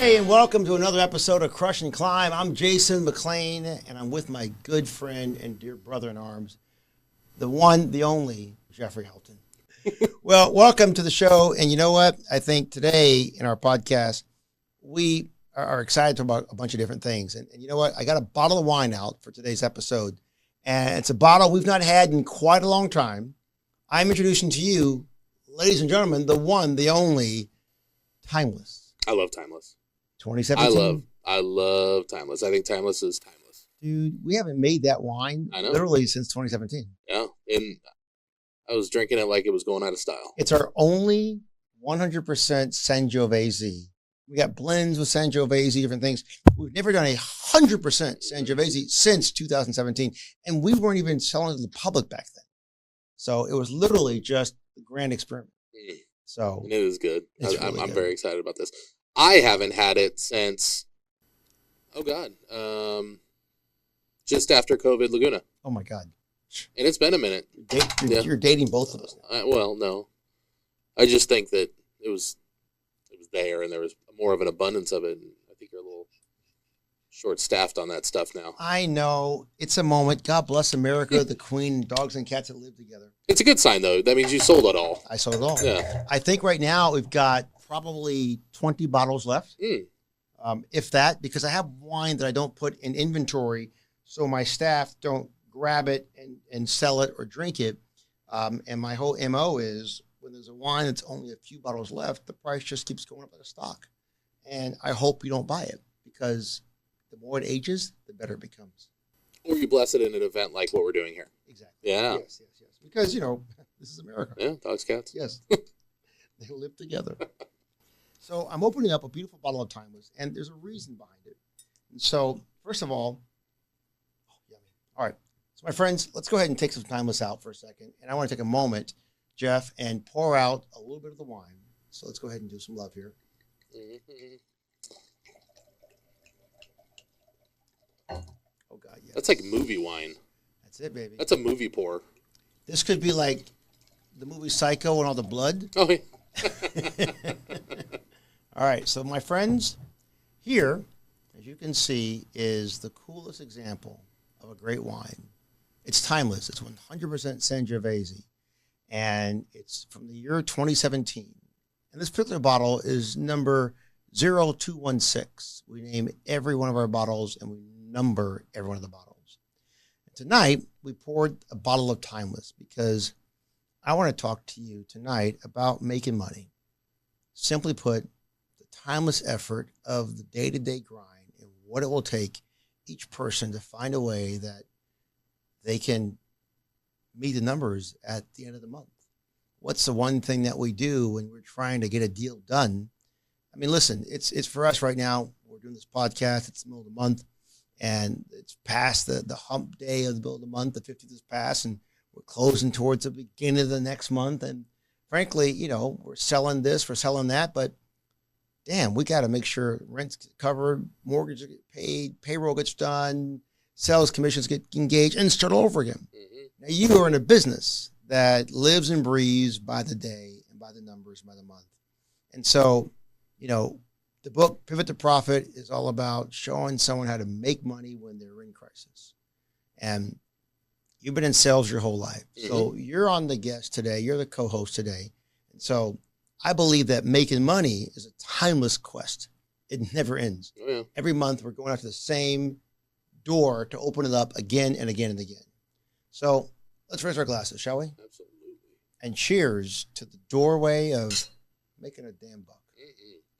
Hey, and welcome to another episode of Crush and Climb. I'm Jason McClain, and I'm with my good friend and dear brother in arms, the one, the only, Jeffrey Helton. Well, welcome to the show. And you know what? I think today in our podcast, we are excited to talk about a bunch of different things. And you know what? I got a bottle of wine out for today's episode, and it's a bottle we've not had in quite a long time. I'm introducing to you, ladies and gentlemen, the one, the only, Timeless. I love Timeless. 2017. I love Timeless. I think Timeless is timeless. Dude, we haven't made that wine literally since 2017. Yeah, and I was drinking it like it was going out of style. It's our only 100% Sangiovese. We got blends with Sangiovese, different things. We've never done 100% Sangiovese since 2017, and we weren't even selling it to the public back then. So it was literally just a grand experiment. So and it is good. Really I'm good. very excited about this. I haven't had it since, just after COVID Laguna. Oh my God. And it's been a minute. You're dating both of us now. Well, no. I just think that it was there and there was more of an abundance of it. And I think you're a little short-staffed on that stuff now. I know. It's a moment. God bless America, the queen, dogs and cats that live together. It's a good sign, though. That means you sold it all. I sold it all. Yeah. I think right now we've got probably 20 bottles left, if that, because I have wine that I don't put in inventory so my staff don't grab it and sell it or drink it. And my whole MO is when there's a wine that's only a few bottles left, the price just keeps going up like a stock. And I hope you don't buy it because the more it ages, the better it becomes. Or you bless it in an event like what we're doing here. Exactly. Yeah. Yes. Because, this is America. Yeah, dogs, cats. Yes. They live together. So I'm opening up a beautiful bottle of Timeless, and there's a reason behind it. And so, first of all, yummy. All right. So, my friends, let's go ahead and take some Timeless out for a second. And I want to take a moment, Jeff, and pour out a little bit of the wine. So let's go ahead and do some love here. Mm-hmm. Oh, God, yeah. That's like movie wine. That's it, baby. That's a movie pour. This could be like the movie Psycho and all the blood. Oh, yeah. All right, so my friends, here, as you can see, is the coolest example of a great wine. It's Timeless. It's 100% Sangiovese, and it's from the year 2017. And this particular bottle is number 0216. We name every one of our bottles, and we number every one of the bottles. And tonight, we poured a bottle of Timeless because I want to talk to you tonight about making money. Simply put, the timeless effort of the day-to-day grind and what it will take each person to find a way that they can meet the numbers at the end of the month. What's the one thing that we do when we're trying to get a deal done? I mean, listen, it's for us right now. We're doing this podcast. It's the middle of the month, and it's past the hump day of the middle of the month. The 50th is past, and we're closing towards the beginning of the next month. And frankly, we're selling this, we're selling that, but damn, we got to make sure rent's covered, mortgages get paid, payroll gets done, sales commissions get engaged, and start all over again. Mm-hmm. Now, you are in a business that lives and breathes by the day and by the numbers, by the month. And so, the book Pivot to Profit is all about showing someone how to make money when they're in crisis. And you've been in sales your whole life. Mm-hmm. So you're on the guest today. You're the co-host today. And so I believe that making money is a timeless quest. It never ends. Oh, yeah. Every month we're going after the same door to open it up again and again and again. So let's raise our glasses, shall we? Absolutely. And cheers to the doorway of making a damn buck.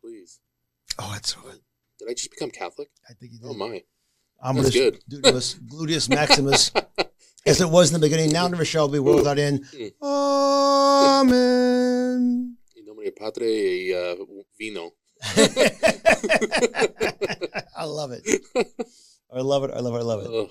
Please. Oh, that's so good. Did I just become Catholic? I think you did. Oh, my. That's good. Gluteus maximus. As it was in the beginning, now never shall be, world without end. Amen. In nomine Patri vino. I love it. I love it. All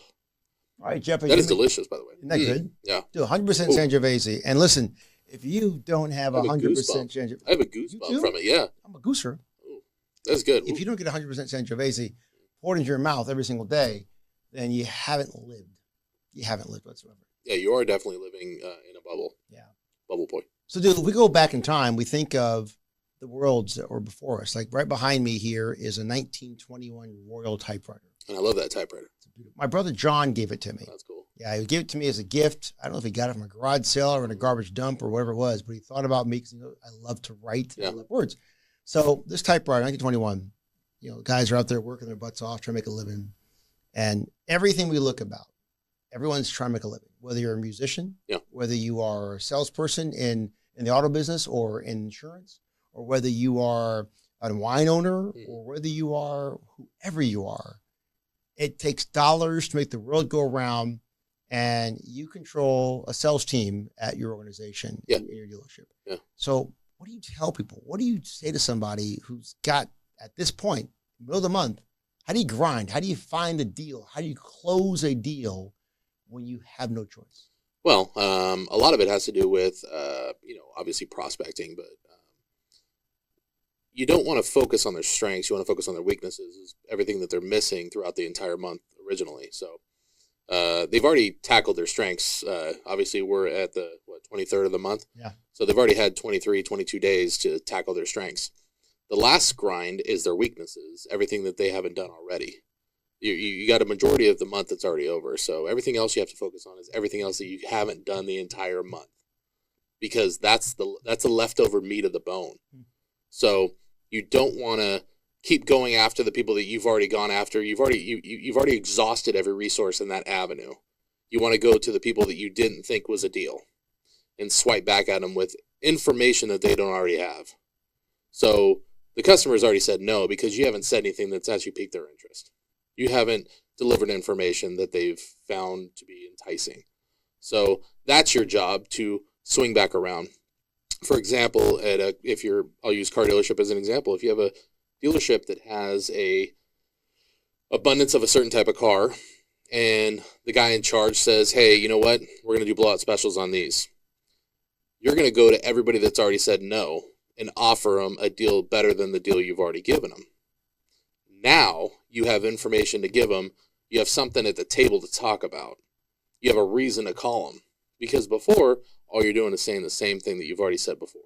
right, Jeff. That is delicious, by the way. Isn't that good? Yeah. Do 100% Sangiovese. And listen, if you don't have 100% Sangiovese. I have a goosebump from it, yeah. I'm a gooser. Ooh, that's good. If you don't get 100% Sangiovese poured into your mouth every single day, then you haven't lived. You haven't lived whatsoever. Yeah, you are definitely living in a bubble. Yeah. Bubble boy. So, dude, if we go back in time, we think of the worlds that were before us. Like right behind me here is a 1921 Royal typewriter. And I love that typewriter. My brother John gave it to me. That's cool. Yeah, he gave it to me as a gift. I don't know if he got it from a garage sale or in a garbage dump or whatever it was, but he thought about me because I love to write and I love words. So this typewriter, 1921, guys are out there working their butts off, trying to make a living. And everything we look about, everyone's trying to make a living, whether you're a musician, whether you are a salesperson in the auto business or in insurance, or whether you are a wine owner, or whether you are whoever you are. It takes dollars to make the world go around, and you control a sales team at your organization, in your dealership. Yeah. So what do you tell people? What do you say to somebody who's got, at this point, middle of the month, how do you grind? How do you find a deal? How do you close a deal when you have no choice? Well, a lot of it has to do with, obviously prospecting, but you don't want to focus on their strengths. You want to focus on their weaknesses, is everything that they're missing throughout the entire month originally. So they've already tackled their strengths. Obviously, we're at the 23rd of the month. Yeah. So they've already had 23, 22 days to tackle their strengths. The last grind is their weaknesses, everything that they haven't done already. You got a majority of the month that's already over. So everything else you have to focus on is everything else that you haven't done the entire month, because that's the leftover meat of the bone. So you don't want to keep going after the people that you've already gone after. You've already exhausted every resource in that avenue. You want to go to the people that you didn't think was a deal and swipe back at them with information that they don't already have. So the customer's already said no because you haven't said anything that's actually piqued their interest. You haven't delivered information that they've found to be enticing. So that's your job, to swing back around. For example, I'll use car dealership as an example. If you have a dealership that has a abundance of a certain type of car, and the guy in charge says, hey, you know what? We're going to do blowout specials on these. You're going to go to everybody that's already said no and offer them a deal better than the deal you've already given them. Now you have information to give them. You have something at the table to talk about. You have a reason to call them. Because before, all you're doing is saying the same thing that you've already said before,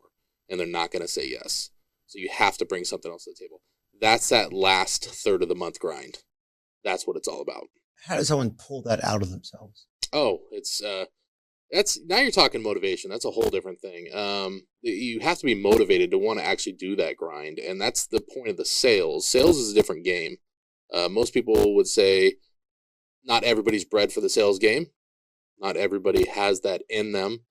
and they're not going to say yes. So you have to bring something else to the table. That's that last third of the month grind. That's what it's all about. How does someone pull that out of themselves? Oh, it's now you're talking motivation. That's a whole different thing. You have to be motivated to want to actually do that grind, and that's the point of the sales. Sales is a different game. Most people would say not everybody's bred for the sales game. Not everybody has that in them.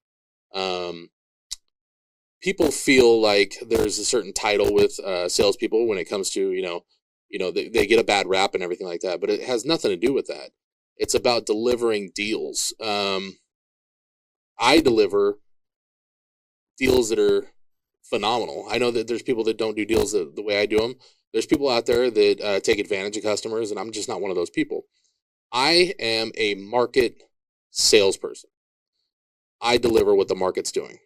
People feel like there's a certain title with salespeople when it comes to, they get a bad rap and everything like that, but it has nothing to do with that. It's about delivering deals. I deliver deals that are phenomenal. I know that there's people that don't do deals the way I do them. There's people out there that take advantage of customers, and I'm just not one of those people. I am a market salesperson. I deliver what the market's doing.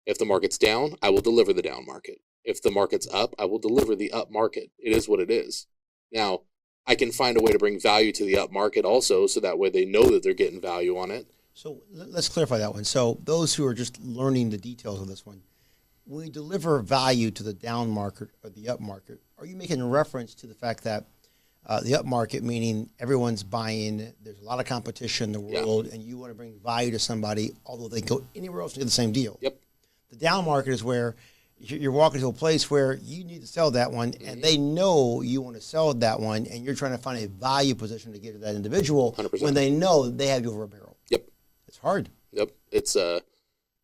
If the market's down, I will deliver the down market. If the market's up, I will deliver the up market. It is what it is. Now, I can find a way to bring value to the up market also, so that way they know that they're getting value on it. So let's clarify that one. So those who are just learning the details of this one, when you deliver value to the down market or the up market, are you making reference to the fact that the up market, meaning everyone's buying, there's a lot of competition in the world, and you want to bring value to somebody, although they go anywhere else to do the same deal? Yep. The down market is where you're walking to a place where you need to sell that one, and they know you want to sell that one, and you're trying to find a value position to give to that individual 100%. When they know that they have you over a barrel. Yep. It's hard. Yep. It's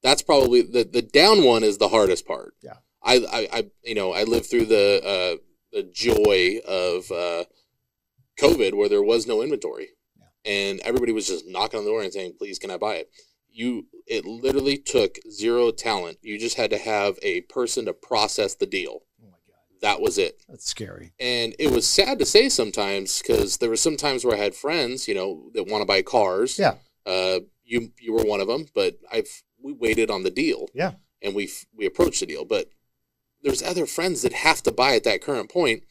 that's probably the down one is the hardest part. Yeah. I lived through the joy of COVID, where there was no inventory, and everybody was just knocking on the door and saying, please, can I buy it? It literally took zero talent. You just had to have a person to process the deal. Oh my God. That was it. That's scary. And it was sad to say sometimes, because there were some times where I had friends, that want to buy cars. Yeah. You were one of them, but we waited on the deal. Yeah. And we approached the deal, but there's other friends that have to buy at that current point,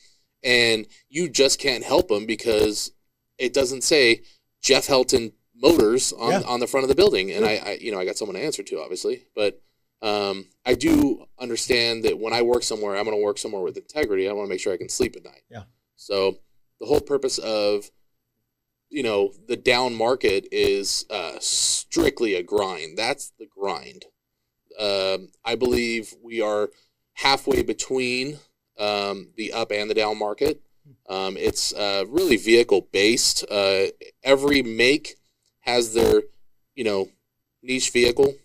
and you just can't help them because it doesn't say Jeff Helton Motors on the front of the building. And I got someone to answer to, obviously, but I do understand that when I work somewhere, I'm going to work somewhere with integrity. I want to make sure I can sleep at night. Yeah. So the whole purpose of, the down market is strictly a grind. That's the grind. I believe we are halfway between the up and the down market. It's really vehicle based. Every make has their, niche vehicle.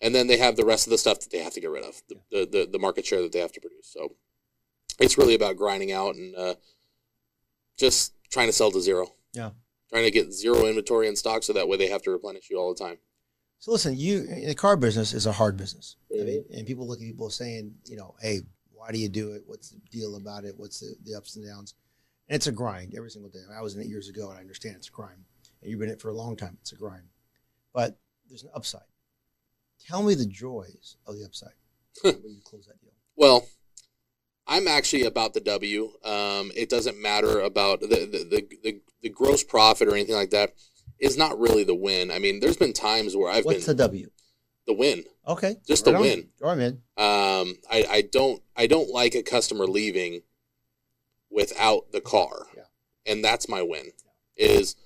And then they have the rest of the stuff that they have to get rid of, the market share that they have to produce. So it's really about grinding out and just trying to sell to zero. Yeah. Trying to get zero inventory in stock so that way they have to replenish you all the time. So listen, the car business is a hard business. I mean, and people look at people saying, hey, why do you do it? What's the deal about it? What's the ups and downs? And it's a grind every single day. I was in it years ago, and I understand it's a grind. And you've been in it for a long time. It's a grind. But there's an upside. Tell me the joys of the upside when you close that deal. Well, I'm actually about the W. It doesn't matter about the gross profit or anything like that. Is not really the win. I mean, there's been times where What's the W? The win. Okay. Just the win. I'm in. I don't like a customer leaving without the car. Yeah. And that's my win. Is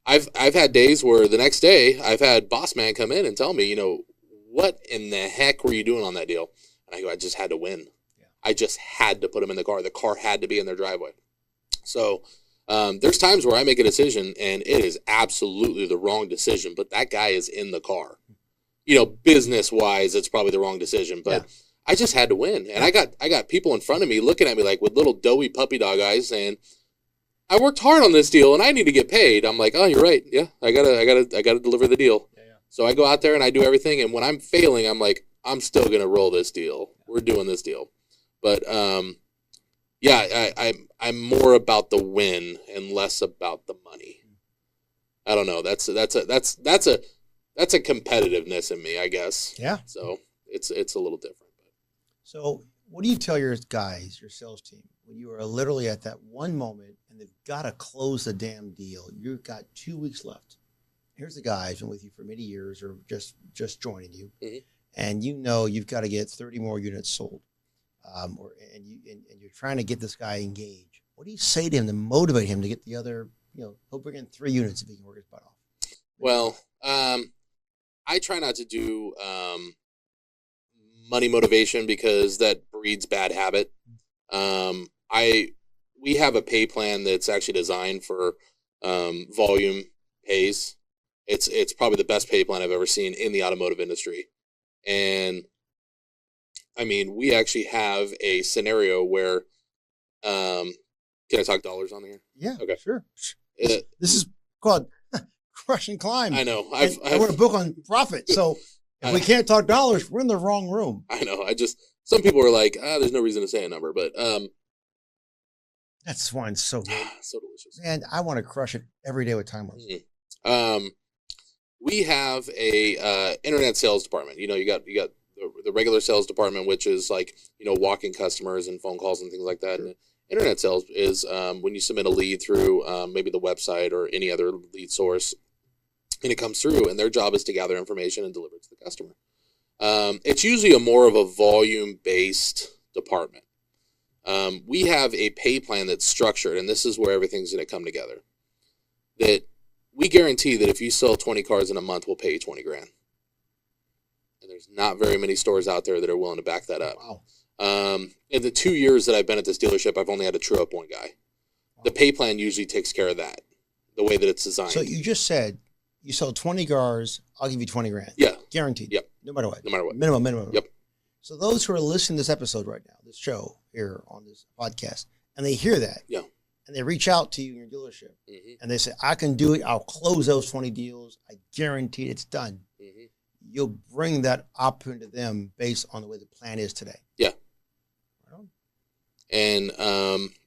I've had days where the next day I've had boss man come in and tell me, what in the heck were you doing on that deal? And I go, I just had to win. Yeah. I just had to put them in the car. The car had to be in their driveway. So there's times where I make a decision and it is absolutely the wrong decision, but that guy is in the car. Business wise, it's probably the wrong decision, but I just had to win. And I got people in front of me looking at me like with little doughy puppy dog eyes saying, I worked hard on this deal and I need to get paid. I'm like, oh, you're right. Yeah, I gotta deliver the deal. Yeah. So I go out there and I do everything. And when I'm failing, I'm like, I'm still gonna roll this deal. We're doing this deal. But I'm more about the win and less about the money. I don't know. That's a competitiveness in me, I guess. Yeah. So it's a little different. So what do you tell your guys, your sales team, when you are literally at that one moment and they've got to close the damn deal? You've got 2 weeks left. Here's the guy who's been with you for many years or just joining you, and you've got to get 30 more units sold, and you're trying to get this guy engaged. What do you say to him to motivate him to get the other? He'll bring in 3 units if he can work his butt off. Well, I try not to do money motivation because that breeds bad habit. We have a pay plan that's actually designed for volume pays. It's probably the best pay plan I've ever seen in the automotive industry. And I mean, we actually have a scenario where can I talk dollars on here? Yeah, okay, sure. This is called Crush and Climb. I know. I wrote a book on profit, so if we can't talk dollars, we're in the wrong room. I know. Some people are like, there's no reason to say a number, but that swine's so good. So delicious. Man, I want to crush it every day with Timeless. We have a internet sales department. You got the regular sales department, which is like, walking customers and phone calls and things like that. Sure. And internet sales is when you submit a lead through maybe the website or any other lead source, and it comes through, and their job is to gather information and deliver it to the customer. It's usually more of a volume-based department. We have a pay plan that's structured, and this is where everything's going to come together. That we guarantee that if you sell 20 cars in a month, we'll pay you $20,000. And there's not very many stores out there that are willing to back that up. Wow. In the 2 years that I've been at this dealership, I've only had to true up one guy. Wow. The pay plan usually takes care of that, the way that it's designed. So you just said you sell 20 cars, I'll give you $20,000. Yeah. Guaranteed. Yep. No matter what. No matter what. Minimum. Yep. So those who are listening to this episode right now, this show here on this podcast, and they hear that. Yeah. And they reach out to you in your dealership, and they say, I can do it. I'll close those 20 deals. I guarantee it's done. You'll bring that opportunity to them based on the way the plan is today. Yeah. Right. And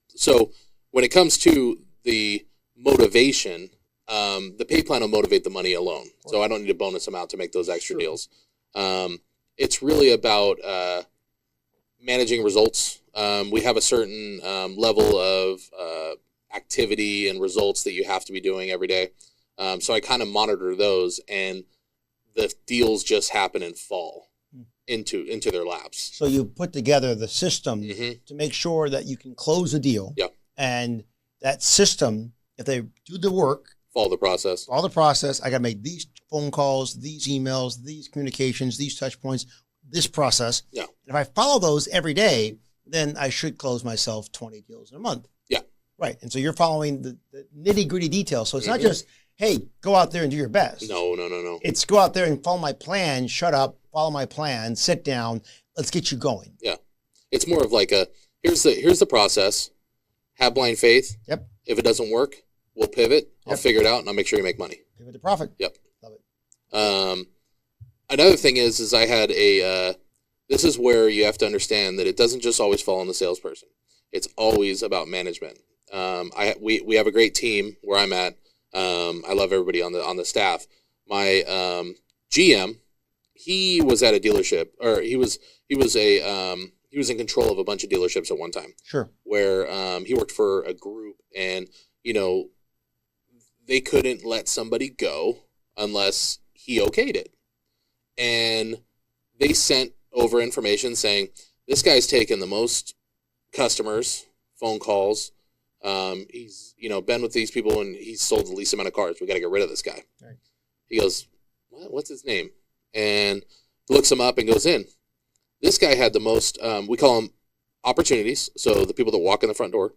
so when it comes to the motivation, the pay plan will motivate the money alone. So I don't need to bonus them out to make those extra deals. It's really about managing results. We have a certain level of activity and results that you have to be doing every day. So I kind of monitor those, and the deals just happen and fall. into their laps. So you put together the system Mm-hmm. to make sure that you can close a deal. Yeah. And that system, if they do the work, Follow the process. I got to make these phone calls, these emails, these communications, these touch points, this process. Yeah. And if I follow those every day, then I should close myself 20 deals in a month. Yeah. Right. And so you're following the nitty gritty details. So it's not Mm-hmm. just, hey, go out there and do your best. No. It's go out there and follow my plan, shut up, follow my plan, sit down, let's get you going. Yeah. It's more of like here's the process. Have blind faith. Yep. If it doesn't work, we'll pivot. I'll figure it out and I'll make sure you make money. Pivot to profit. Yep. Love it. Another thing is I had this is where you have to understand that it doesn't just always fall on the salesperson. It's always about management. We have a great team where I'm at. I love everybody on the staff. My GM, he was at a dealership, or he was in control of a bunch of dealerships at one time. Sure. Where he worked for a group, and they couldn't let somebody go unless he okayed it. And they sent over information saying, this guy's taken the most customers, phone calls. He's, been with these people and he's sold the least amount of cars. We got to get rid of this guy. Right. He goes, what's his name? And looks him up and goes in. This guy had the most, we call them opportunities. So the people that walk in the front door,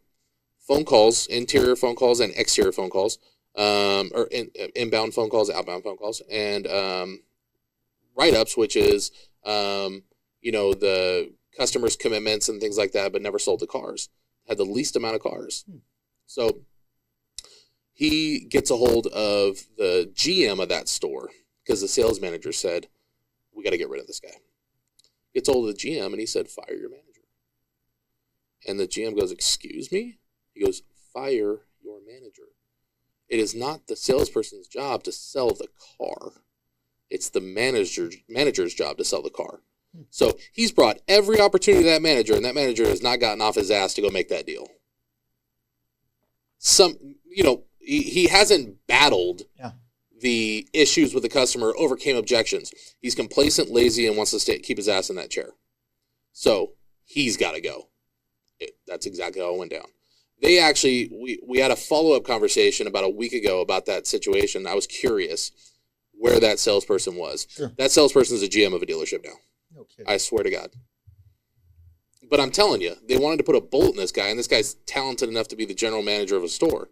phone calls, interior phone calls and exterior phone calls, or inbound phone calls, outbound phone calls, and write-ups, which is, the customers' commitments and things like that, but never sold the cars. Had the least amount of cars. So he gets a hold of the GM of that store because the sales manager said, we got to get rid of this guy. Gets a hold of the GM and he said, fire your manager. And the GM goes, excuse me? He goes, fire your manager. It is not the salesperson's job to sell the car. It's the manager's job to sell the car. So he's brought every opportunity to that manager, and that manager has not gotten off his ass to go make that deal. He hasn't battled the issues with the customer, overcame objections. He's complacent, lazy, and wants to keep his ass in that chair. So he's got to go. That's exactly how it went down. They actually, we had a follow-up conversation about a week ago about that situation. I was curious where that salesperson was. Sure. That salesperson is a GM of a dealership now. No kidding. I swear to God. But I'm telling you, they wanted to put a bolt in this guy, and this guy's talented enough to be the general manager of a store.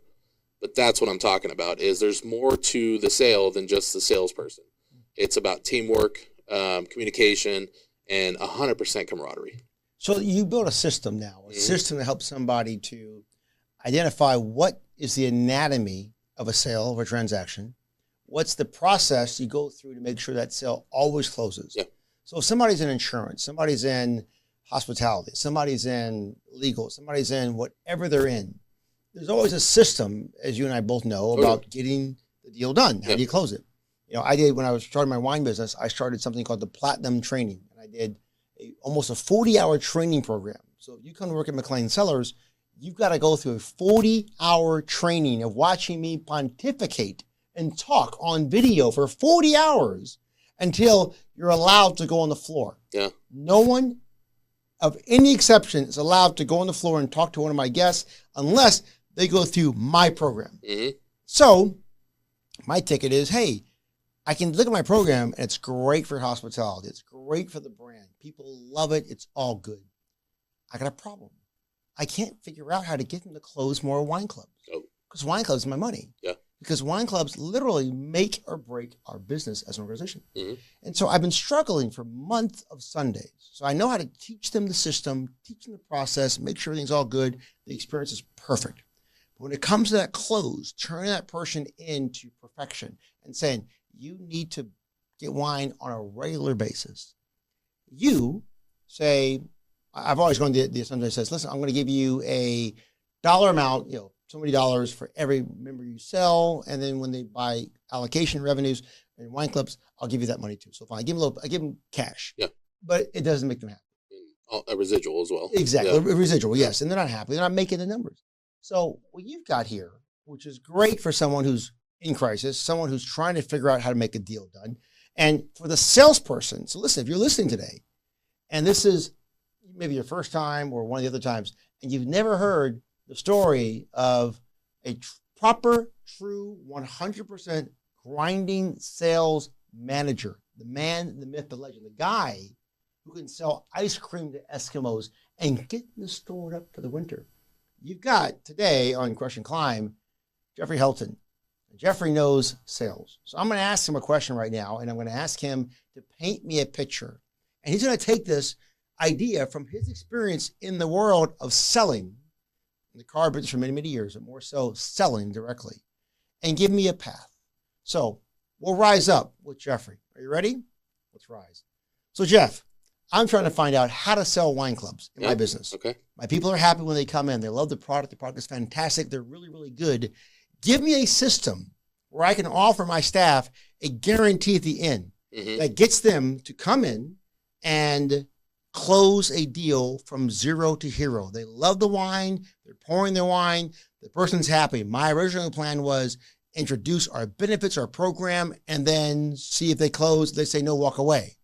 But that's what I'm talking about, is there's more to the sale than just the salesperson. It's about teamwork, communication, and 100% camaraderie. So you build a system now, a system to help somebody to identify what is the anatomy of a sale or a transaction. What's the process you go through to make sure that sale always closes? Yeah. So if somebody's in insurance, somebody's in hospitality, somebody's in legal, somebody's in whatever they're in, there's always a system, as you and I both know, about getting the deal done. How do you close it? I did, when I was starting my wine business, I started something called the Platinum Training. And I did almost a 40-hour training program. So if you come to work at McClain Cellars, you've got to go through a 40-hour training of watching me pontificate and talk on video for 40 hours until you're allowed to go on the floor. Yeah. No one of any exception is allowed to go on the floor and talk to one of my guests unless they go through my program. Mm-hmm. So my ticket is, hey, I can look at my program and it's great for hospitality. It's great for the brand. People love it. It's all good. I got a problem. I can't figure out how to get them to close more wine clubs. Because wine clubs is my money. Yeah. Because wine clubs literally make or break our business as an organization. Mm-hmm. And so I've been struggling for months of Sundays. So I know how to teach them the system, teach them the process, make sure everything's all good. The experience is perfect. But when it comes to that close, turning that person into perfection and saying, you need to get wine on a regular basis. You say, I've always gone to the assumption that says, listen, I'm going to give you a dollar amount, so many dollars for every member you sell. And then when they buy allocation revenues in wine clubs, I'll give you that money too. So if I give them I give them cash, but it doesn't make them happy. A residual as well. Exactly. Yeah. A residual. Yes. And they're not happy. They're not making the numbers. So what you've got here, which is great for someone who's in crisis, someone who's trying to figure out how to make a deal done, And for the salesperson, so listen, if you're listening today, and this is maybe your first time or one of the other times, and you've never heard the story of a proper, true, 100% grinding sales manager, the man, the myth, the legend, the guy who can sell ice cream to Eskimos and get the store up for the winter. You've got today on Crush and Climb, Jeffrey Helton. Jeffrey knows sales. So I'm going to ask him a question right now, and I'm going to ask him to paint me a picture. And he's going to take this idea from his experience in the world of selling, in the car business for many, many years, but more so selling directly, and give me a path. So we'll rise up with Jeffrey. Are you ready? Let's rise. So Jeff, I'm trying to find out how to sell wine clubs in my business. Okay. My people are happy when they come in. They love the product. The product is fantastic. They're really, really good. Give me a system where I can offer my staff a guarantee at the end that gets them to come in and close a deal from zero to hero. They love the wine. They're pouring their wine. The person's happy. My original plan was introduce our benefits, our program, and then see if they close. They say no, walk away.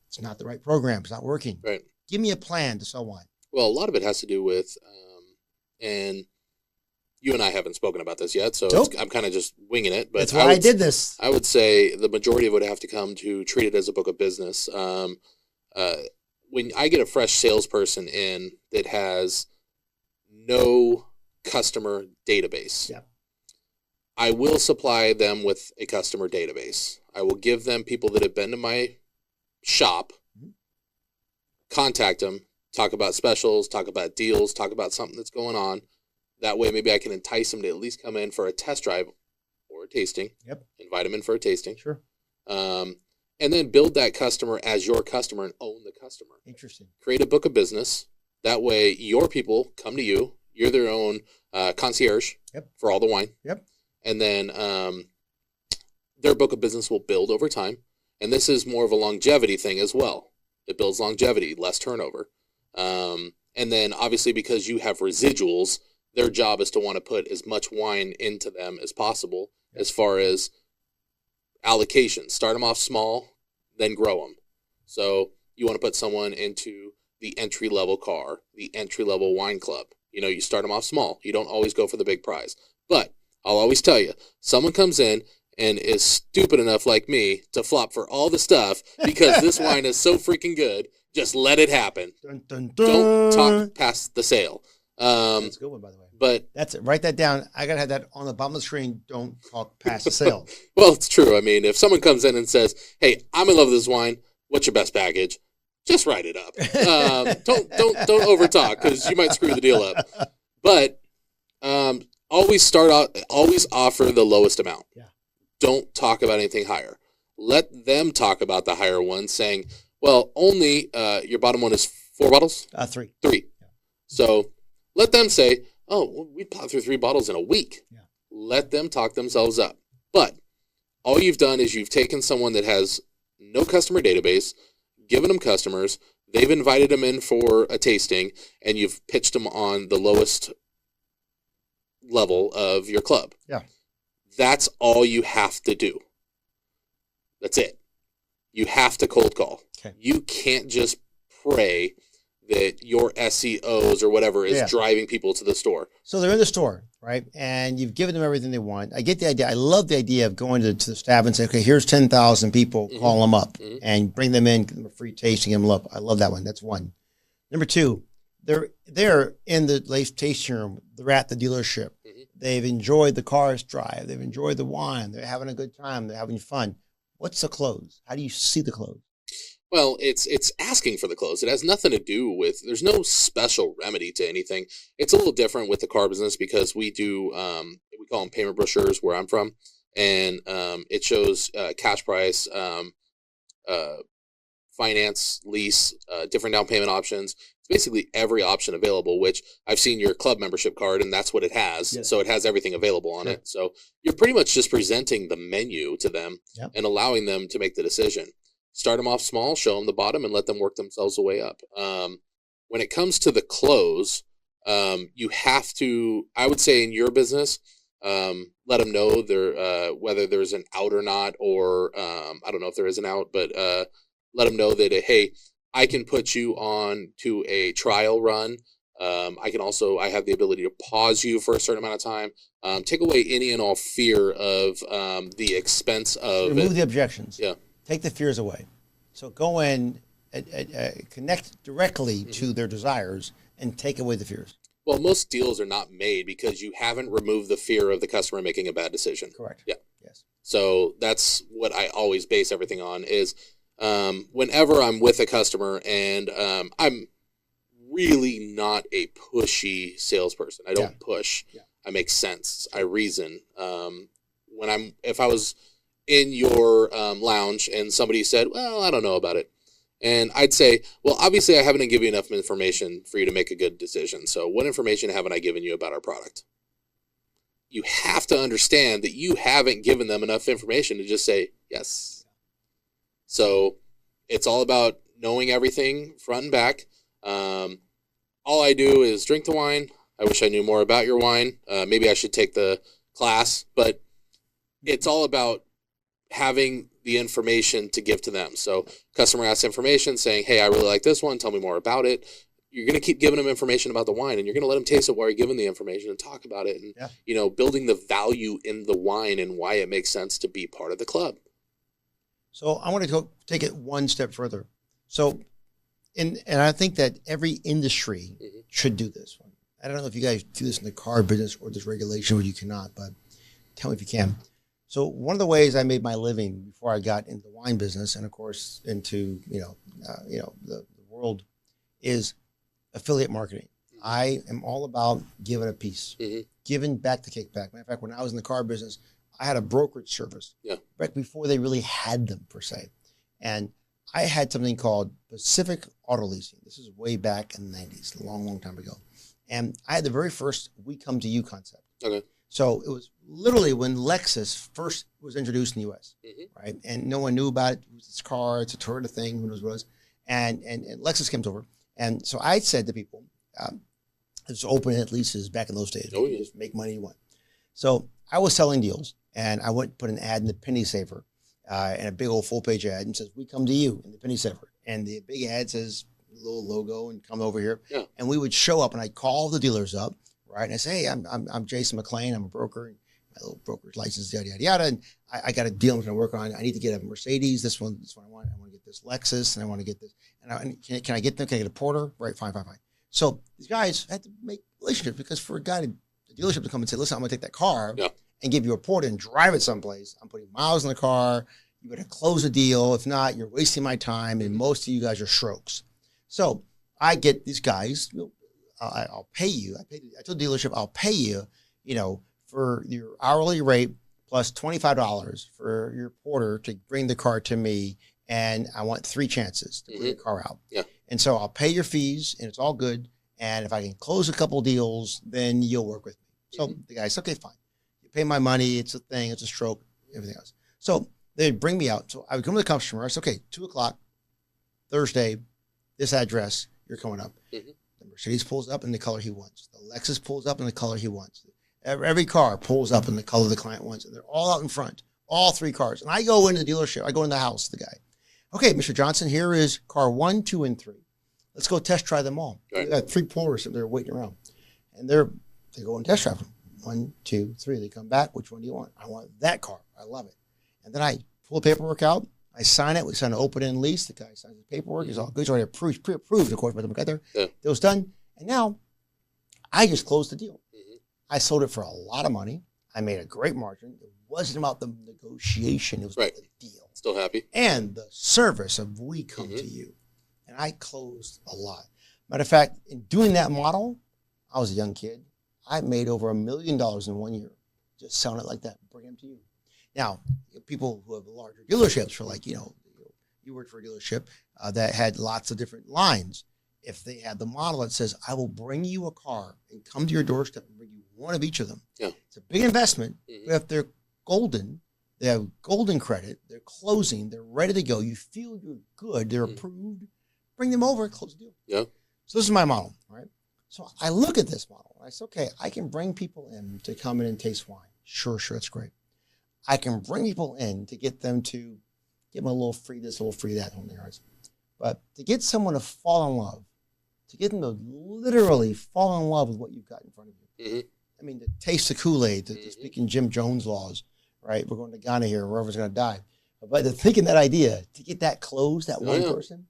It's not the right program. It's not working. Right. Give me a plan to sell wine. Well, a lot of it has to do with, and you and I haven't spoken about this yet, so I'm kind of just winging it. But that's why I did this. I would say the majority of it would have to come to treat it as a book of business. When I get a fresh salesperson in that has no customer database, I will supply them with a customer database. I will give them people that have been to my shop, contact them, talk about specials, talk about deals, talk about something that's going on. That way, maybe I can entice them to at least come in for a test drive or a tasting. Invite them in for a tasting. Sure. And then build that customer as your customer and own the customer. Interesting. Create a book of business. That way, your people come to you. You're their own concierge for all the wine. And then their book of business will build over time. And this is more of a longevity thing as well. It builds longevity, less turnover. And then, obviously, because you have residuals, their job is to want to put as much wine into them as possible as far as allocation. Start them off small, then grow them. So you want to put someone into the entry-level car, the entry-level wine club. You know, you start them off small. You don't always go for the big prize. But I'll always tell you, someone comes in and is stupid enough like me to flop for all the stuff because this wine is so freaking good, just let it happen. Dun, dun, dun. Don't talk past the sale. That's a good one, by the way. But that's it. Write that down. I got to have that on the bottom of the screen. Don't talk past the sale. Well, it's true. I mean, if someone comes in and says, hey, I'm in love with this wine, what's your best package? Just write it up. Don't over talk because you might screw the deal up. But always offer the lowest amount. Don't talk about anything higher. Let them talk about the higher one, saying, well, only your bottom one is 4 bottles? 3. 3. So let them say, oh, we plowed through 3 bottles in a week. Let them talk themselves up. But all you've done is you've taken someone that has no customer database, given them customers, they've invited them in for a tasting, and you've pitched them on the lowest level of your club. That's all you have to do. That's it. You have to cold call. You can't just pray that your SEOs or whatever is driving people to the store. So they're in the store, right? And you've given them everything they want. I get the idea. I love the idea of going to the staff and say, okay, here's 10,000 people, call them up and bring them in, give them a free tasting, give them up. I love that one. That's one. Number 2, they're in the late tasting room. They're at the dealership. They've enjoyed the cars drive. They've enjoyed the wine. They're having a good time. They're having fun. What's the close? How do you see the close? Well, it's asking for the close. It has nothing to do with, there's no special remedy to anything. It's a little different with the car business because we do, we call them payment brochures where I'm from. And it shows cash price, finance, lease, different down payment options. It's basically every option available, which I've seen your club membership card and that's what it has. So it has everything available on it. So you're pretty much just presenting the menu to them and allowing them to make the decision. Start them off small, show them the bottom, and let them work themselves the way up. When it comes to the close, you have to, I would say in your business, Let them know whether there's an out or not, or I don't know if there is an out, but let them know that, hey, I can put you on to a trial run. I have the ability to pause you for a certain amount of time. Take away any and all fear of the expense of remove the objections. Yeah. Take the fears away. So go in, connect directly to their desires and take away the fears. Well, most deals are not made because you haven't removed the fear of the customer making a bad decision. Correct. Yeah. Yes. So that's what I always base everything on is whenever I'm with a customer and I'm really not a pushy salesperson. I don't push. Yeah. I make sense. I reason. If I was in your lounge and somebody said, well, I don't know about it. And I'd say, well, obviously I haven't given you enough information for you to make a good decision. So what information haven't I given you about our product? You have to understand that you haven't given them enough information to just say yes. So it's all about knowing everything front and back. All I do is drink the wine. I wish I knew more about your wine. Maybe I should take the class, but it's all about having the information to give to them. So customer asks information saying, hey, I really like this one. Tell me more about it. You're going to keep giving them information about the wine and you're going to let them taste it while you're giving the information and talk about it. And, building the value in the wine and why it makes sense to be part of the club. So I want to go take it one step further. So, and I think that every industry should do this one. I don't know if you guys do this in the car business or there's regulation where you cannot, but tell me if you can. So one of the ways I made my living before I got into the wine business and of course into, the world is affiliate marketing. I am all about giving a piece, giving back the kickback. Matter of fact, when I was in the car business, I had a brokerage service back before they really had them per se. And I had something called Pacific Auto Leasing. This is way back in the 90s, a long, long time ago. And I had the very first We Come to You concept. Okay. So it was literally when Lexus first was introduced in the U.S., right? And no one knew about it. It was this car. It's a Toyota thing. Who knows what it was. And Lexus comes over. And so I said to people, it's open-ended leases back in those days. Oh, yeah. Just make money you want. So I was selling deals. And I went and put an ad in the Penny Saver, and a big old full-page ad, and says, "We come to you" in the Penny Saver. And the big ad says, little logo, and come over here. Yeah. And we would show up, and I'd call the dealers up, right? And I say, "Hey, I'm Jason McClain. I'm a broker. And my little broker's license, yada yada yada. And I got a deal I'm going to work on. I need to get a Mercedes. This one I want. I want to get this Lexus, and I want to get this. And can I get them? Can I get a Porter? Right? Fine. So these guys had to make relationships because for a guy the dealership to come and say, "Listen, I'm going to take that car." Yeah. And give you a Porter and drive it someplace. I'm putting miles in the car. You better close a deal. If not, you're wasting my time. And most of you guys are strokes. So I get these guys. I'll pay you. I told the dealership I'll pay you. For your hourly rate plus $25 for your porter to bring the car to me. And I want 3 chances to bring the car out. Yeah. And so I'll pay your fees, and it's all good. And if I can close a couple deals, then you'll work with me. So the guy said, okay, fine. Pay my money. It's a thing. It's a stroke. Everything else. So they'd bring me out. So I would come to the customer. I said, okay, 2:00 Thursday, this address, you're coming up. The Mercedes pulls up in the color he wants. The Lexus pulls up in the color he wants. Every car pulls up in the color the client wants. And they're all out in front, all 3 cars. And I go into the dealership. I go in the house of the guy. Okay, Mr. Johnson, here is car 1, 2, and 3. Let's go test drive them all. Right. I got 3 Porters that they're waiting around. And they go and test drive them. 1, 2, 3. They come back. Which one do you want? I want that car. I love it. And then I pull the paperwork out. I sign it. We sign an open-end lease. The guy signs the paperwork. It's all good. It's already approved, pre-approved, of course, by the together. Yeah. It was done. And now I just closed the deal. I sold it for a lot of money. I made a great margin. It wasn't about the negotiation. It was about the deal. Still happy. And the service of We Come to You. And I closed a lot. Matter of fact, in doing that model, I was a young kid. I made over $1 million in 1 year, just selling it like that, bring them to you. Now, people who have larger dealerships are like, you worked for a dealership that had lots of different lines. If they had the model that says, I will bring you a car and come to your doorstep and bring you one of each of them. Yeah. It's a big investment, but if they're golden, they have golden credit, they're closing, they're ready to go, you feel you're good, they're approved, bring them over, close the deal. Yeah. So this is my model, right? So I look at this model and I say, okay, I can bring people in to come in and taste wine. Sure, that's great. I can bring people in to get them to give them a little free this, a little free that on their yards. But to get someone to fall in love, to get them to literally fall in love with what you've got in front of you. Mm-hmm. I mean, to taste the Kool-Aid, to speak in Jim Jones laws, right? We're going to Ghana here, wherever's going to die. But to thinking that idea, to get that close, that one person,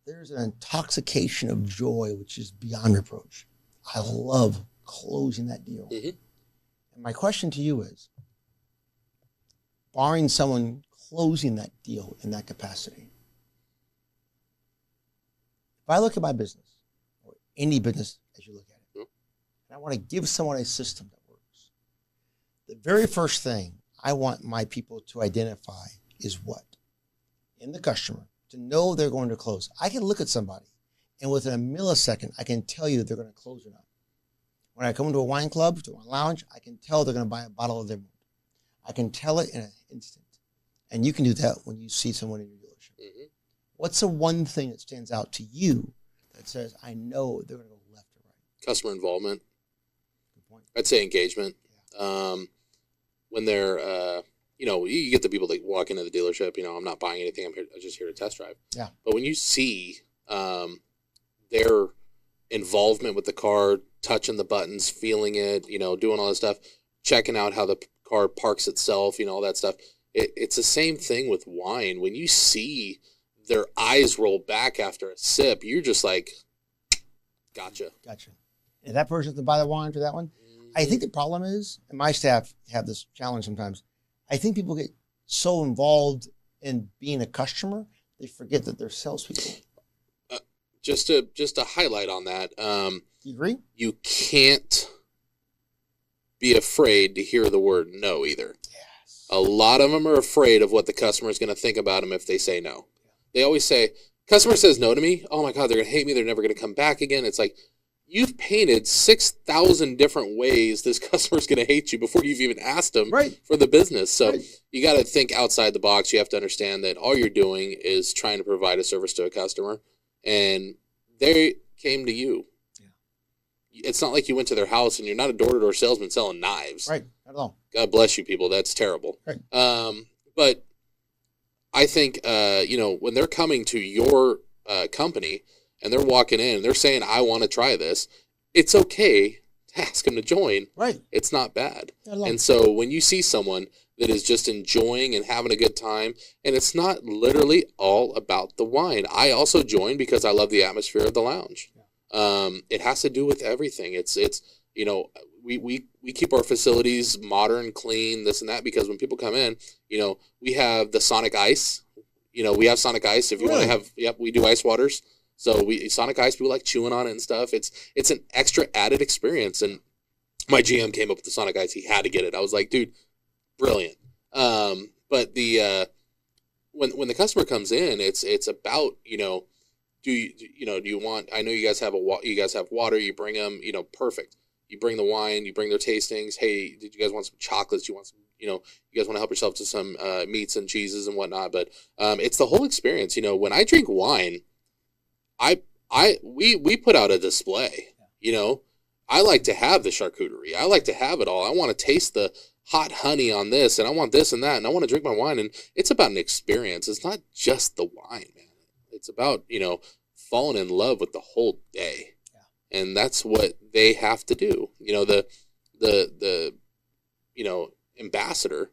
there's an intoxication of joy, which is beyond reproach. I love closing that deal. Mm-hmm. And my question to you is, barring someone closing that deal in that capacity, if I look at my business, or any business as you look at it, and I want to give someone a system that works, the very first thing I want my people to identify is what? In the customer, to know they're going to close. I can look at somebody, and within a millisecond, I can tell you if they're going to close or not. When I come to a wine club, to a lounge, I can tell they're going to buy a bottle of their own. I can tell it in an instant. And you can do that when you see someone in your dealership. Mm-hmm. What's the one thing that stands out to you that says, I know they're going to go left or right? Customer involvement. Good point. I'd say engagement. Yeah. When they're, you get the people that walk into the dealership, I'm not buying anything. I'm just here to test drive. Yeah. But when you see their involvement with the car, touching the buttons, feeling it, doing all this stuff, checking out how the car parks itself, all that stuff. It's the same thing with wine. When you see their eyes roll back after a sip, you're just like, gotcha. And that person to buy the wine for that one. Mm-hmm. I think the problem is, and my staff have this challenge sometimes, I think people get so involved in being a customer, they forget that they're salespeople. Just to highlight on that. You agree? You can't be afraid to hear the word no either. Yes. A lot of them are afraid of what the customer is going to think about them if they say no. They always say, customer says no to me. Oh my God, they're going to hate me. They're never going to come back again. It's like, you've painted 6,000 different ways this customer's going to hate you before you've even asked them for the business. So you got to think outside the box. You have to understand that all you're doing is trying to provide a service to a customer, and they came to you. Yeah. It's not like you went to their house and you're not a door-to-door salesman selling knives. Right. Not at all. God bless you, people. That's terrible. Right. But I think, when they're coming to your company, and they're walking in and they're saying, I want to try this, it's okay to ask them to join. Right. It's not bad. And so when you see someone that is just enjoying and having a good time, and it's not literally all about the wine. I also join because I love the atmosphere of the lounge. Yeah. It has to do with everything. It's we keep our facilities modern, clean, this and that, because when people come in, we have the Sonic Ice. We have Sonic Ice. If you want to have, we do ice waters. So Sonic Ice, people like chewing on it and stuff. It's an extra added experience. And my GM came up with the Sonic Ice. He had to get it. I was like, dude, brilliant. But the when the customer comes in, it's about, do you want? I know you guys have water. You bring them, perfect. You bring the wine. You bring their tastings. Hey, did you guys want some chocolates? You want some, you guys want to help yourself to some meats and cheeses and whatnot. But it's the whole experience. When I drink wine, we put out a display, I like to have the charcuterie. I like to have it all. I want to taste the hot honey on this, and I want this and that, and I want to drink my wine. And it's about an experience. It's not just the wine, man. It's about, falling in love with the whole day. Yeah. And that's what they have to do. The ambassador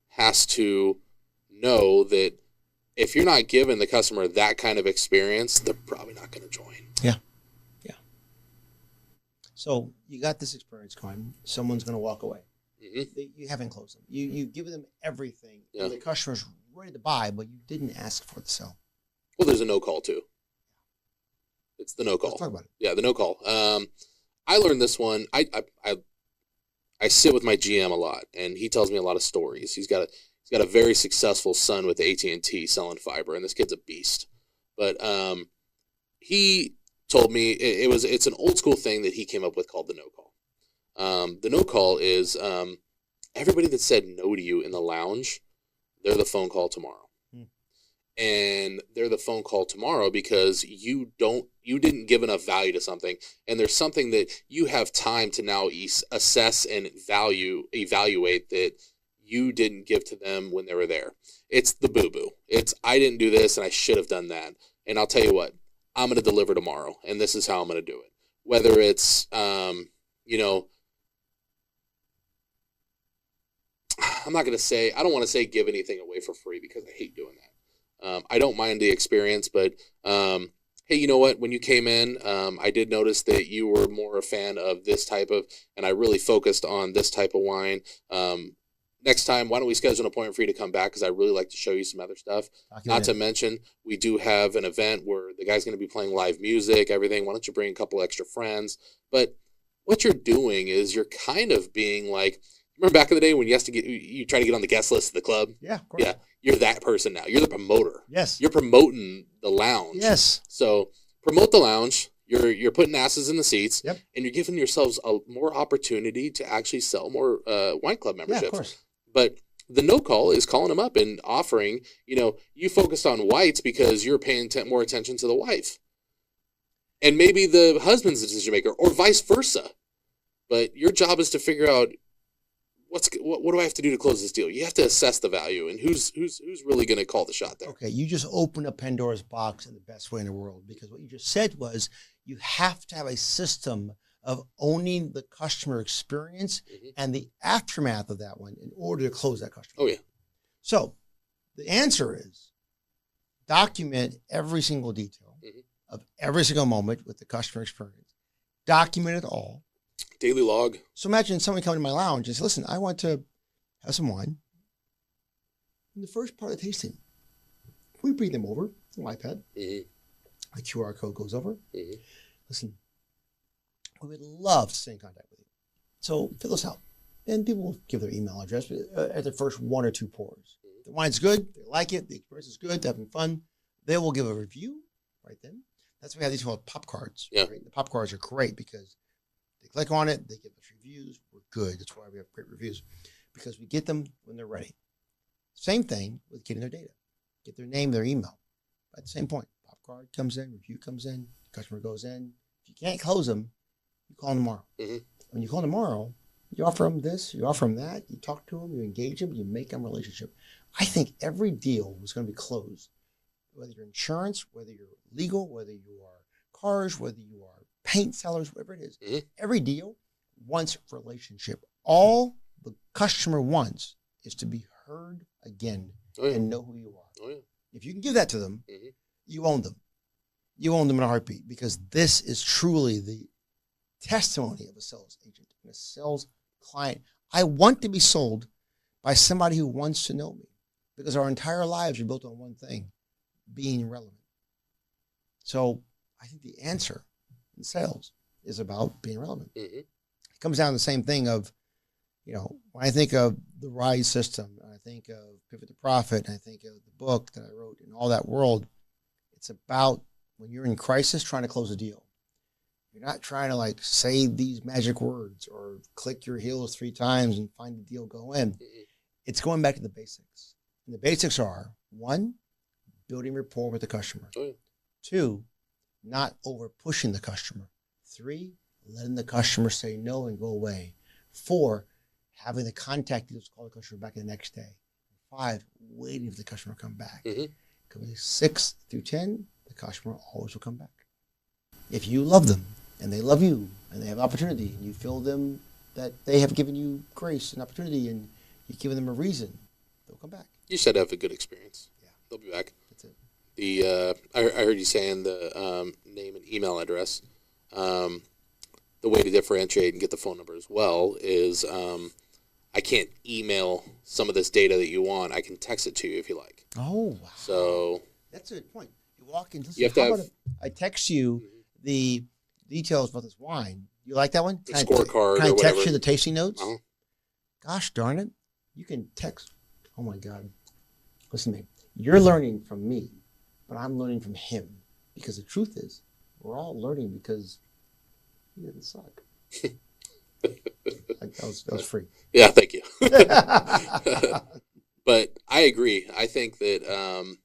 has to know that if you're not giving the customer that kind of experience, they're probably not going to join. Yeah. So you got this experience going. Someone's going to walk away. Mm-hmm. You haven't closed them. You've given them everything. Yeah. And the customer's ready to buy, but you didn't ask for the sell. Well, there's a no call too. It's the no call. Let's talk about it. Yeah, the no call. I learned this one. I sit with my GM a lot, and he tells me a lot of stories. He's got a very successful son with AT&T selling fiber, and this kid's a beast. But he told me it's an old school thing that he came up with called the no call. The no call is everybody that said no to you in the lounge, they're the phone call tomorrow. And they're the phone call tomorrow because you don't didn't give enough value to something, and there's something that you have time to now assess and evaluate that you didn't give to them when they were there. It's the boo-boo. It's, I didn't do this and I should have done that. And I'll tell you what, I'm going to deliver tomorrow, and this is how I'm going to do it. Whether it's, you know, I'm not going to say, I don't want to say give anything away for free because I hate doing that. I don't mind the experience, but hey, you know what? When you came in, I did notice that you were more a fan of this type of, and I really focused on this type of wine. Next time, why don't we schedule an appointment for you to come back, because I really like to show you some other stuff. Not to mention, we do have an event where the guy's going to be playing live music, everything. Why don't you bring a couple extra friends? But what you're doing is you're kind of being like, remember back in the day when you try to get on the guest list of the club? Yeah, of course. Yeah, you're that person now. You're the promoter. Yes. You're promoting the lounge. Yes. So promote the lounge. You're putting asses in the seats. Yep. And you're giving yourselves a more opportunity to actually sell more wine club memberships. Yeah, of course. But the no call is calling them up and offering, you know, you focused on whites because you're paying more attention to the wife. And maybe the husband's the decision maker, or vice versa. But your job is to figure out what do I have to do to close this deal? You have to assess the value and who's really going to call the shot there. Okay, you just opened up Pandora's box in the best way in the world, because what you just said was you have to have a system of owning the customer experience and the aftermath of that one in order to close that customer. Oh, yeah. So the answer is document every single detail of every single moment with the customer experience. Document it all. Daily log. So imagine somebody coming to my lounge and say, listen, I want to have some wine. In the first part of the tasting, we bring them over, an iPad. The QR code goes over. Listen, we would love to stay in contact with you. So fill us out. And people will give their email address at the first one or two pours. The wine's good, they like it, the experience is good, they're having fun. They will give a review right then. That's why we have these called pop cards. Yeah. Right? The pop cards are great because they click on it, they give us reviews, we're good. That's why we have great reviews, because we get them when they're ready. Same thing with getting their data. Get their name, their email. At the same point, pop card comes in, review comes in, customer goes in. If you can't close them, you call them tomorrow. When you call them tomorrow, you offer them this, you offer them that, you talk to them, you engage them, you make them a relationship. I think every deal was going to be closed, whether you're insurance, whether you're legal, whether you are cars, whether you are paint sellers, whatever it is. Every deal wants relationship. All the customer wants is to be heard again and know who you are. If you can give that to them, you own them. You own them in a heartbeat, because this is truly the testimony of a sales agent and a sales client. I want to be sold by somebody who wants to know me, because our entire lives are built on one thing, being relevant. So I think the answer in sales is about being relevant. It comes down to the same thing of, you know, when I think of the RISE system, and I think of Pivot to Profit, and I think of the book that I wrote and all that world, it's about when you're in crisis trying to close a deal. You're not trying to like say these magic words or click your heels 3 times and find the deal go in. It's going back to the basics. And the basics are, 1, building rapport with the customer. 2, not over pushing the customer. 3, letting the customer say no and go away. 4, having the contact details to call the customer back the next day. 5, waiting for the customer to come back. Could be 6 through 10, the customer always will come back. If you love them and they love you and they have opportunity and you feel them that they have given you grace and opportunity and you've given them a reason, they'll come back. You said have a good experience. Yeah. They'll be back. That's it. I heard you saying the name and email address. The way to differentiate and get the phone number as well is I can't email some of this data that you want. I can text it to you if you like. Oh, wow. So that's a good point. You walk in, you have to have, I text you the details about this wine. You like that one? The scorecard Can I or text whatever. you the tasting notes? Uh-huh. Gosh darn it. You can text. Oh, my God. Listen to me. You're learning from me, but I'm learning from him. Because the truth is, we're all learning because he didn't suck. That was free. Yeah, thank you. But I agree. I think that,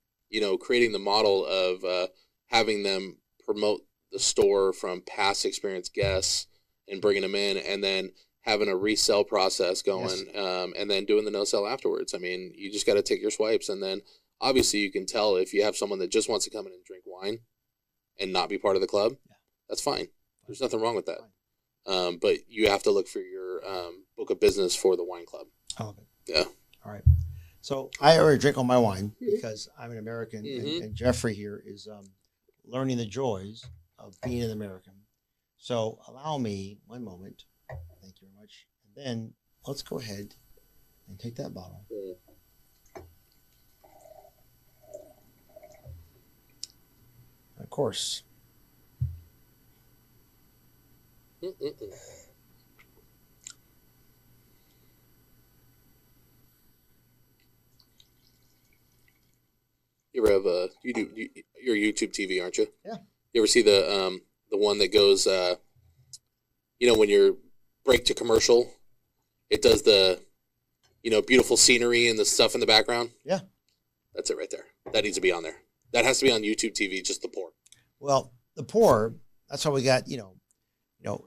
creating the model of having them promote the store from past experienced guests and bringing them in, and then having a resell process going, and then doing the no sell afterwards. I mean, you just got to take your swipes, and then obviously you can tell if you have someone that just wants to come in and drink wine and not be part of the club. That's fine. There's nothing wrong with that. But you have to look for your book of business for the wine club. I love it. Yeah. All right. So I already drink all my wine because I'm an American, and Jeffrey here is learning the joys of being an American. So allow me one moment. Thank you very much. And then let's go ahead and take that bottle. Of course. You ever have you're YouTube TV, aren't you? Yeah. You ever see the one that goes, when you're break to commercial, it does the, beautiful scenery and the stuff in the background? Yeah. That's it right there. That needs to be on there. That has to be on YouTube TV, just the pour. Well, the pour, that's how we got,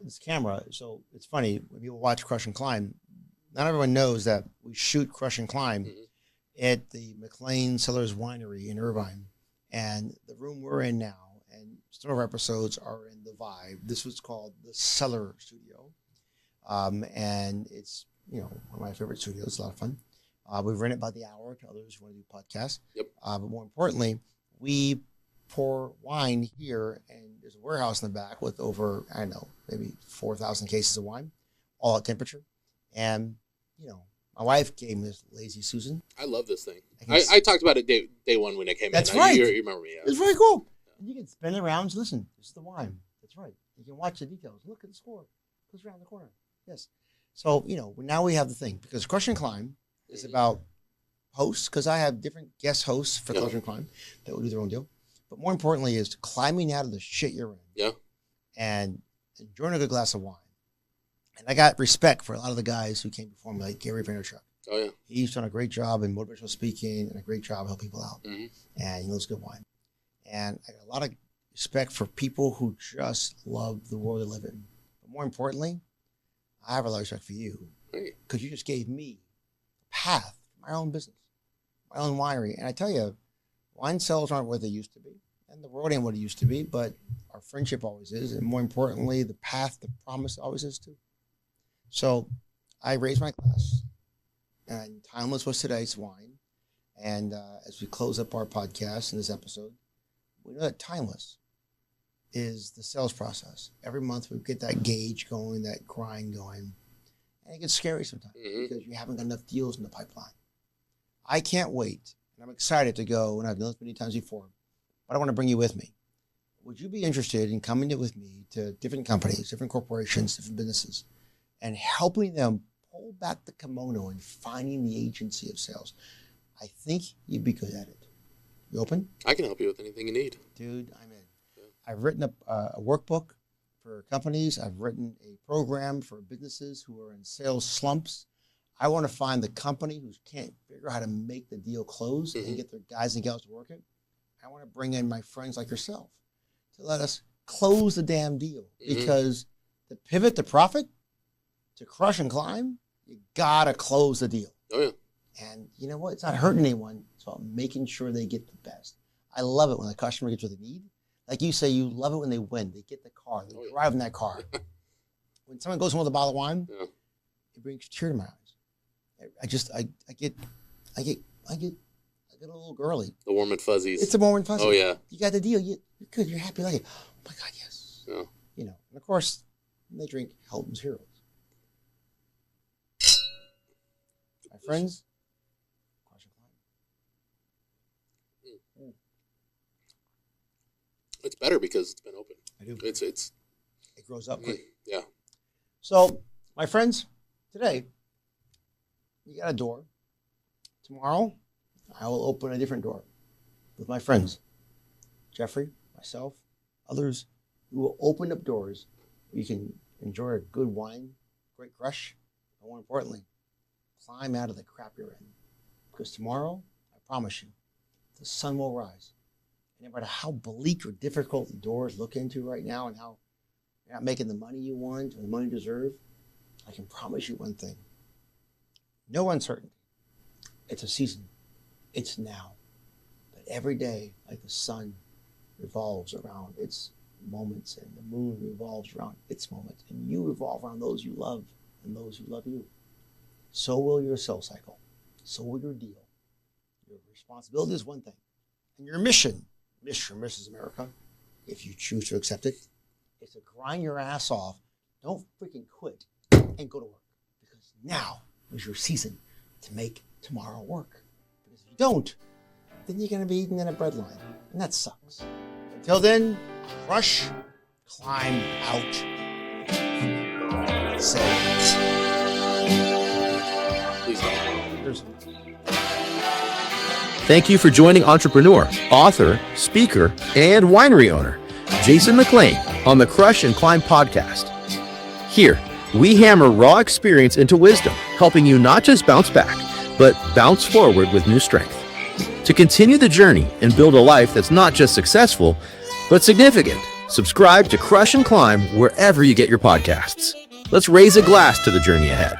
this camera. So it's funny, when people watch Crush and Climb, not everyone knows that we shoot Crush and Climb at the McClain Cellars winery in Irvine. And the room we're in now, and some of our episodes are in the Vibe. This was called the Cellar Studio. And it's, one of my favorite studios. It's a lot of fun. We rent it by the hour to others who want to do podcasts. Yep. But more importantly, we pour wine here, and there's a warehouse in the back with over, I don't know, maybe 4,000 cases of wine, all at temperature. And, my wife gave me this Lazy Susan. I love this thing. I talked about it day one when it came That's in. That's right. You remember me. Yeah. It's very cool. And you can spin it around. Listen, this is the wine. That's right. You can watch the details. Look at the score. It goes around the corner. Yes. So, now we have the thing. Because Crush and Climb is about hosts, because I have different guest hosts for Crush and Climb that will do their own deal. But more importantly is climbing out of the shit you're in. Yeah. And enjoying a good glass of wine. And I got respect for a lot of the guys who came before me, like Gary Vaynerchuk. Oh, yeah. He's done a great job in motivational speaking and a great job helping people out. And he knows good wine. And I got a lot of respect for people who just love the world they live in. But more importantly, I have a lot of respect for you. Because you just gave me a path for my own business, my own winery. And I tell you, wine sales aren't what they used to be. And the world ain't what it used to be. But our friendship always is. And more importantly, the path, the promise always is too. So I raised my glass. And Timeless was today's wine. And as we close up our podcast in this episode, we know that Timeless is the sales process. Every month we get that gauge going, that grind going. And it gets scary sometimes because you haven't got enough deals in the pipeline. I can't wait. And I'm excited to go, and I've done this many times before, but I want to bring you with me. Would you be interested in coming with me to different companies, different corporations, different businesses, and helping them pull back the kimono and finding the agency of sales? I think you'd be good at it. You open? I can help you with anything you need. Dude, I'm in. Yeah. I've written a workbook for companies. I've written a program for businesses who are in sales slumps. I want to find the company who can't figure out how to make the deal close and get their guys and gals to work it. I want to bring in my friends like yourself to let us close the damn deal because to pivot to profit, to Crush and Climb, you got to close the deal. Oh, yeah. And you know what? It's not hurting anyone. It's about making sure they get the best. I love it when the customer gets what they need. Like you say, you love it when they win. They get the car. They drive in that car. When someone goes home with a bottle of wine, it brings a tear to my eyes. I get a little girly. The warm and fuzzies. It's the warm and fuzzy. Oh, yeah. You got the deal. You're good. You're happy. Like it. Oh, my God, yes. Yeah. And of course, they drink Helton's Heroes. My friends, Crush and Climb. It's better because it's been open. I do. It grows up quick. Yeah. So, my friends, today, you got a door. Tomorrow, I will open a different door with my friends. Jeffrey, myself, others who will open up doors where you can enjoy a good wine, great crush, but more importantly, climb out of the crap you're in. Because tomorrow, I promise you, the sun will rise no matter how bleak or difficult the doors look into right now and how you're not making the money you want or the money you deserve, I can promise you one thing. No uncertainty. It's a season. It's now. But every day, like the sun revolves around its moments and the moon revolves around its moments, and you revolve around those you love and those who love you. So will your sales cycle. So will your deal. Your responsibility is one thing. And your mission, Mr. and Mrs. America, if you choose to accept it, is to grind your ass off. Don't freaking quit and go to work. Because now is your season to make tomorrow work. Because if you don't, then you're going to be eating in a breadline. And that sucks. Until then, crush, climb out, sales. Please don't. Thank you for joining entrepreneur, author, speaker, and winery owner, Jason McClain, on the Crush and Climb podcast. Here, we hammer raw experience into wisdom, helping you not just bounce back, but bounce forward with new strength. To continue the journey and build a life that's not just successful, but significant, subscribe to Crush and Climb wherever you get your podcasts. Let's raise a glass to the journey ahead.